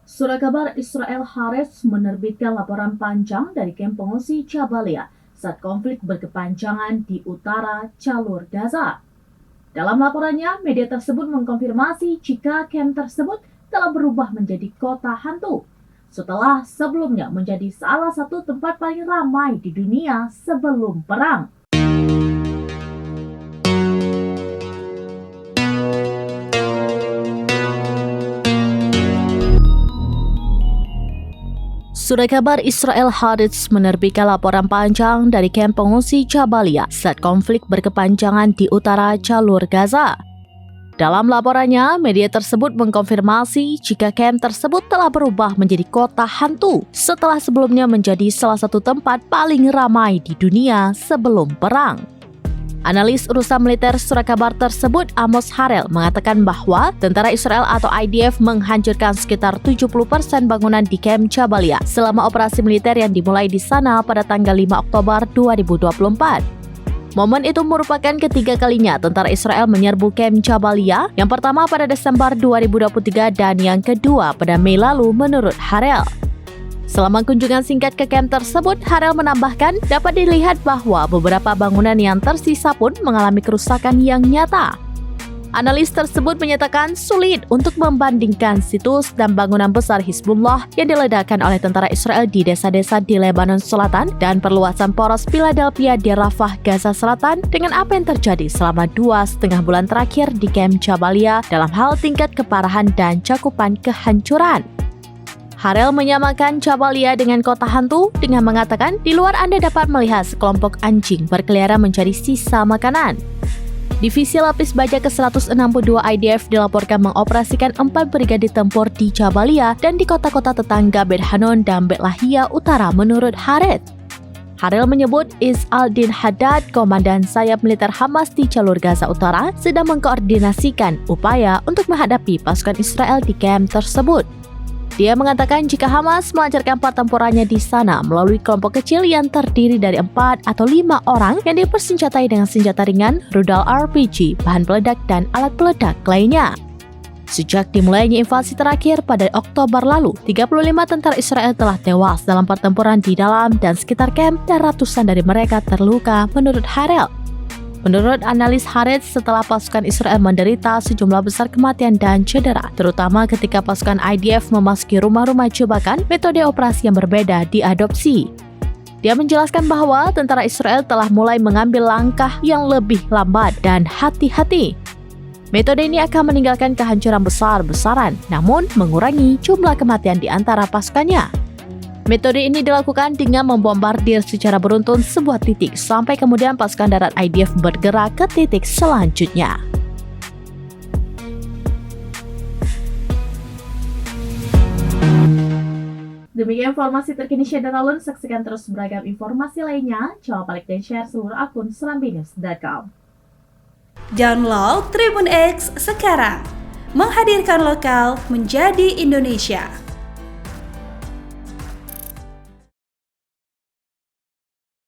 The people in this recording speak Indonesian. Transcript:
Surat kabar Israel Haaretz menerbitkan laporan panjang dari kamp pengungsi Jabalia saat konflik berkepanjangan di utara jalur Gaza. Dalam laporannya, media tersebut mengkonfirmasi jika kamp tersebut telah berubah menjadi kota hantu setelah sebelumnya menjadi salah satu tempat paling ramai di dunia sebelum perang. Surat kabar Israel Haaretz menerbitkan laporan panjang dari kamp pengungsi Jabalia saat konflik berkepanjangan di utara jalur Gaza. Dalam laporannya, media tersebut mengkonfirmasi jika kamp tersebut telah berubah menjadi kota hantu setelah sebelumnya menjadi salah satu tempat paling ramai di dunia sebelum perang. Analis urusan militer surat kabar tersebut, Amos Harel, mengatakan bahwa tentara Israel atau IDF menghancurkan sekitar 70% bangunan di kamp Jabalia selama operasi militer yang dimulai di sana pada tanggal 5 Oktober 2024. Momen itu merupakan ketiga kalinya tentara Israel menyerbu kamp Jabalia, yang pertama pada Desember 2023 dan yang kedua pada Mei lalu menurut Harel. Selama kunjungan singkat ke kamp tersebut, Harel menambahkan dapat dilihat bahwa beberapa bangunan yang tersisa pun mengalami kerusakan yang nyata. Analis tersebut menyatakan sulit untuk membandingkan situs dan bangunan besar Hizbullah yang diledakkan oleh tentara Israel di desa-desa di Lebanon Selatan dan perluasan poros Philadelphia di Rafah, Gaza Selatan dengan apa yang terjadi selama 2,5 bulan terakhir di kamp Jabalia dalam hal tingkat keparahan dan cakupan kehancuran. Harel menyamakan Jabalia dengan kota hantu dengan mengatakan di luar Anda dapat melihat sekelompok anjing berkeliaran mencari sisa makanan. Divisi lapis baja ke-162 IDF dilaporkan mengoperasikan 4 brigade tempur di Jabalia dan di kota-kota tetangga Bet Hanon dan Bet Lahia Utara menurut Haaretz. Harel menyebut Izz al-Din Haddad, komandan sayap militer Hamas di jalur Gaza Utara, sedang mengkoordinasikan upaya untuk menghadapi pasukan Israel di kamp tersebut. Dia mengatakan jika Hamas melancarkan pertempurannya di sana melalui kelompok kecil yang terdiri dari 4 atau 5 orang yang dipersenjatai dengan senjata ringan, rudal RPG, bahan peledak, dan alat peledak lainnya. Sejak dimulainya invasi terakhir pada Oktober lalu, 35 tentara Israel telah tewas dalam pertempuran di dalam dan sekitar kamp dan ratusan dari mereka terluka menurut Harel. Menurut analis Haaretz, setelah pasukan Israel menderita sejumlah besar kematian dan cedera, terutama ketika pasukan IDF memasuki rumah-rumah jebakan, metode operasi yang berbeda diadopsi. Dia menjelaskan bahwa tentara Israel telah mulai mengambil langkah yang lebih lambat dan hati-hati. Metode ini akan meninggalkan kehancuran besar-besaran, namun mengurangi jumlah kematian di antara pasukannya. Metode ini dilakukan dengan membombardir secara beruntun sebuah titik sampai kemudian pasukan darat IDF bergerak ke titik selanjutnya. Demikian informasi terkini Syederalun. Saksikan terus beragam informasi lainnya. Jangan lupa like dan share seluruh akun serambinews.com. Download Tribun X sekarang, menghadirkan lokal menjadi Indonesia.